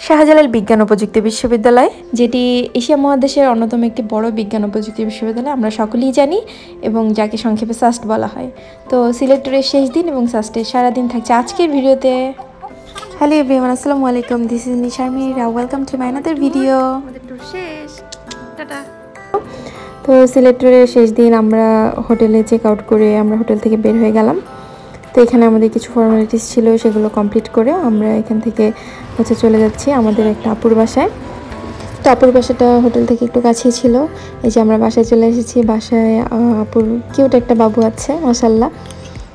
শাহজালাল বিজ্ঞান ও প্রযুক্তি বিশ্ববিদ্যালয়, যেটি এশিয়া মহাদেশের অন্যতম একটি বড় বিজ্ঞান ও প্রযুক্তি বিশ্ববিদ্যালয় আমরা সকলেই জানি এবং যাকে সংক্ষেপে সাস্ট বলা হয়। তো সিলেট ট্যুরের শেষ দিন এবং সাস্টের সারাদিন থাকছে আজকের ভিডিওতে। হ্যালো এভরিওয়ান, আসসালামু আলাইকুম, this is Nisha Mira, welcome to my another video. তো সিলেট ট্যুরের শেষ দিন আমরা হোটেলে চেক আউট করে আমরা হোটেল থেকে বের হয়ে গেলাম। তো এখানে আমাদের কিছু ফর্মালিটিস ছিল, সেগুলো কমপ্লিট করে আমরা এখান থেকে চলে যাচ্ছি আমাদের একটা আপুর বাসায়। তো আপুর বাসাটা হোটেল থেকে একটু কাছেই ছিল। এই যে আমরা বাসায় চলে এসেছি। বাসায় আপুর কিউট একটা বাবু আছে, মাশাআল্লাহ।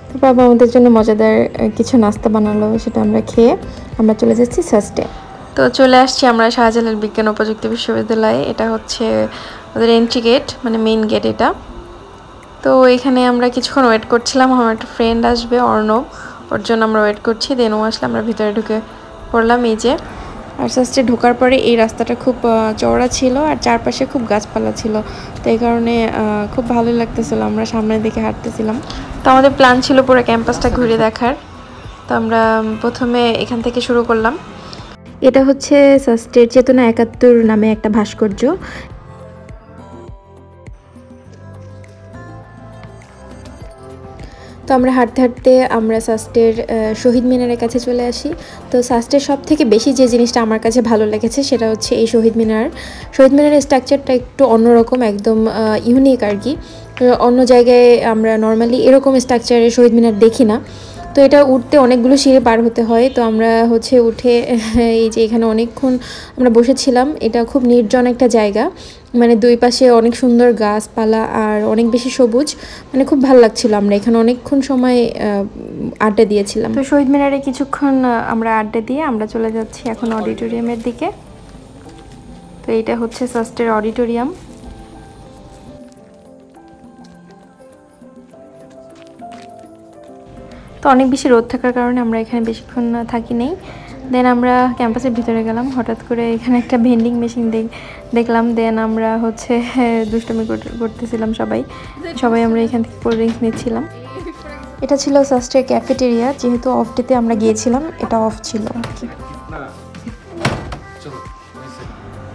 তো বাবা আমাদের জন্য মজাদার কিছু নাস্তা বানালো, সেটা আমরা খেয়ে আমরা চলে যাচ্ছি সাস্টে। তো চলে আসছি আমরা শাহজালাল বিজ্ঞান ও প্রযুক্তি বিশ্ববিদ্যালয়ে। এটা হচ্ছে ওদের এন্ট্রি গেট, মানে মেইন গেট এটা। তো এখানে আমরা কিছুক্ষণ ওয়েট করছিলাম, আমার একটা ফ্রেন্ড আসবে অর্ণব, ওর জন্য আমরা ওয়েট করছি। দেন ও আসলে আমরা ভিতরে ঢুকে পড়লাম। এই যে আর সাস্টে ঢোকার পরে এই রাস্তাটা খুব চওড়া ছিল আর চারপাশে খুব গাছপালা ছিল, তো এই কারণে খুব ভালোই লাগতেছিল। আমরা সামনের দিকে হাঁটতেছিলাম। তো আমাদের প্ল্যান ছিল পুরো ক্যাম্পাসটা ঘুরে দেখার। তো আমরা প্রথমে এখান থেকে শুরু করলাম। এটা হচ্ছে সাস্টের চেতনা ৭১ নামে একটা ভাস্কর্য। তো আমরা হাঁটতে হাঁটতে আমরা সাস্টের শহীদ মিনারের কাছে চলে আসি। তো সাস্টের সব থেকে বেশি যে জিনিসটা আমার কাছে ভালো লেগেছে সেটা হচ্ছে এই শহীদ মিনার। শহীদ মিনারের স্ট্রাকচারটা একটু অন্যরকম, একদম ইউনিক আর কি। অন্য জায়গায় আমরা নর্মালি এরকম স্ট্রাকচারের শহীদ মিনার দেখি না। তো এটা উঠতে অনেকগুলো সিঁড়ি পার হতে হয়। তো আমরা উঠে এই যে এখানে অনেকক্ষণ আমরা বসেছিলাম। এটা খুব নির্জন একটা জায়গা, মানে দুই পাশে অনেক সুন্দর গাছপালা আর অনেক বেশি সবুজ, মানে খুব ভালো লাগছিল। আমরা এখানে অনেকক্ষণ সময় আড্ডা দিয়েছিলাম। তো শহীদ মিনারে কিছুক্ষণ আমরা আড্ডা দিয়ে আমরা চলে যাচ্ছি এখন অডিটোরিয়ামের দিকে। তো এইটা হচ্ছে সাস্টের অডিটোরিয়াম। তো অনেক বেশি রোদ থাকার কারণে আমরা এখানে বেশিক্ষণ থাকি নেই। দেন আমরা ক্যাম্পাসের ভিতরে গেলাম। হঠাৎ করে এখানে একটা ভেন্ডিং মেশিন দেখলাম। দেন আমরা দুষ্টুমি করতেছিলাম সবাই আমরা এখান থেকে কোল্ড ড্রিঙ্কস নিচ্ছিলাম। এটা ছিল সাস্টের ক্যাফেটেরিয়া, যেহেতু অফ ডেতে আমরা গিয়েছিলাম, এটা অফ ছিল আর কি।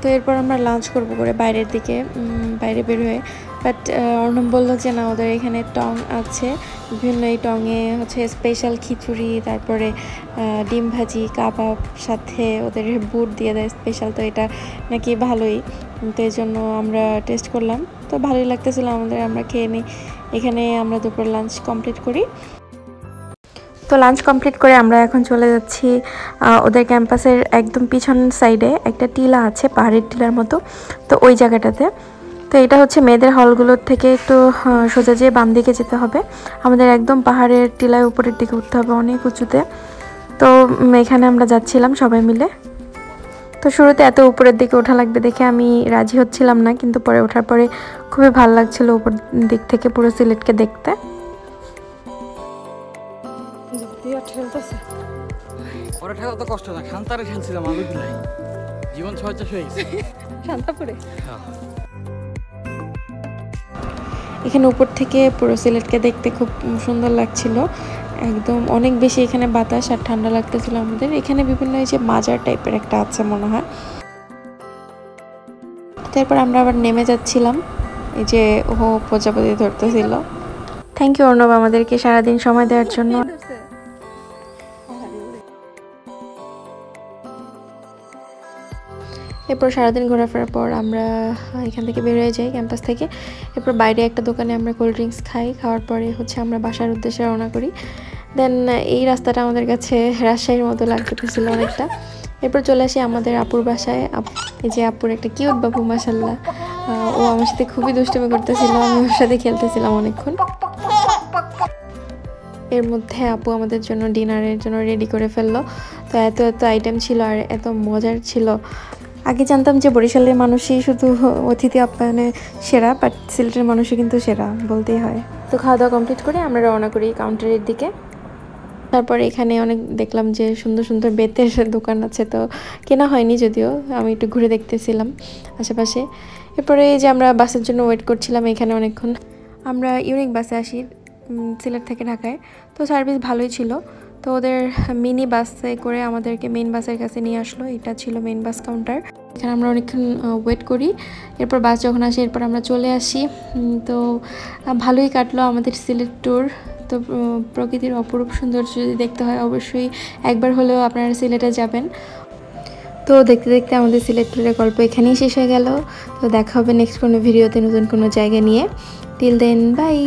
তো এরপর আমরা লাঞ্চ করবো করে বাইরে বের হয়ে, বাট অর্ণব বললো যে না, ওদের এখানে টং আছে বিভিন্ন, এই টঙে স্পেশাল খিচুড়ি, তারপরে ডিম ভাজি, কাবাব, সাথে ওদের বুট দিয়ে দেয় স্পেশাল। তো এটা নাকি ভালোই, তো এই জন্য আমরা টেস্ট করলাম। তো ভালোই লাগতেছিল আমাদের, আমরা খেয়ে নিই। এখানে আমরা দুপুর লাঞ্চ কমপ্লিট করি। তো লাঞ্চ কমপ্লিট করে আমরা এখন চলে যাচ্ছি ওদের ক্যাম্পাসের একদম পিছন সাইডে একটা টিলা আছে, পাহাড়ের টিলার মতো, তো ওই জায়গাটাতে। তো এটা হচ্ছে মেয়েদের হলগুলোর থেকে একটু সোজা যেয়ে বাম দিকে যেতে হবে। আমাদের একদম পাহাড়ের টিলায় উপরের দিকে উঠতে হবে, অনেক উঁচুতে। তো এখানে আমরা যাচ্ছিলাম সবাই মিলে। তো শুরুতে এত উপরের দিকে ওঠা লাগবে দেখে আমি রাজি হচ্ছিলাম না, কিন্তু পরে ওঠার পরে খুবই ভালো লাগছিল উপর দিক থেকে পুরো সিলেটকে দেখতে। কষ্ট না, খান্তারে খেলছিলাম আমি, জীবন ছয়চাশ হয়ে গেছে শান্তাপুরে। এখানে উপর থেকে পুরো সিলেটকে দেখতে খুব সুন্দর লাগছিল, একদম অনেক বেশি এখানে বাতাস আর ঠান্ডা লাগতেছিল আমাদের। এখানে বিভিন্ন এই যে মাজার টাইপের একটা আছে মনে হয়। তারপর আমরা আবার নেমে যাচ্ছিলাম। এই যে ও প্রজাপতি ধরতেছিল। থ্যাংক ইউ অর্ণব আমাদেরকে সারাদিন সময় দেওয়ার জন্য। এরপর সারাদিন ঘোরাফেরার পর আমরা এখান থেকে বের হয়ে যাই ক্যাম্পাস থেকে। এরপর বাইরে একটা দোকানে আমরা কোল্ড ড্রিঙ্কস খাই। খাওয়ার পরে আমরা বাসার উদ্দেশ্যে রওনা করি। দেন এই রাস্তাটা আমাদের কাছে রাজশাহীর মতো লাগতেছিল অনেকটা। এরপর চলে আসি আমাদের আপুর বাসায়। এই যে আপুর একটা কিউট বাবু, মাশাআল্লাহ। ও আমার সাথে খুবই দুষ্টুমি করতেছিল, আমি ওর সাথে খেলতেছিলাম অনেকক্ষণ। এর মধ্যে আপু আমাদের জন্য ডিনারের জন্য রেডি করে ফেললো। তো এত আইটেম ছিল আর এত মজার ছিল। আগে জানতাম যে বরিশালের মানুষই শুধু অতিথি আপ্যায়নে সেরা, বাট সিলেটের মানুষই কিন্তু সেরা বলতেই হয়। তো খাওয়া দাওয়া কমপ্লিট করে আমরা রওনা করি কাউন্টারের দিকে। তারপরে এখানে অনেক দেখলাম যে সুন্দর সুন্দর বেতের দোকান আছে, তো কেনা হয়নি যদিও, আমি একটু ঘুরে দেখতেছিলাম আশেপাশে। এরপরে এই যে আমরা বাসের জন্য ওয়েট করছিলাম এখানে অনেকক্ষণ। আমরা ইউনিক বাসে আসি সিলেট থেকে ঢাকায়, তো সার্ভিস ভালোই ছিল। তো ওদের মিনি বাসে করে আমাদেরকে মেইন বাসের কাছে নিয়ে আসলো। এটা ছিল মেইন বাস কাউন্টার। এখানে আমরা অনেকক্ষণ ওয়েট করি, এরপর বাস যখন আসে এরপর আমরা চলে আসি। তো ভালোই কাটলো আমাদের সিলেট ট্যুর। তো প্রকৃতির অপরূপ সৌন্দর্য যদি দেখতে হয় অবশ্যই একবার হলেও আপনারা সিলেটে যাবেন। তো দেখতে দেখতে আমাদের সিলেট ট্যুরের গল্প এখানেই শেষ হয়ে গেল। তো দেখা হবে নেক্সট কোনো ভিডিওতে নতুন কোনো জায়গা নিয়ে। Till then by.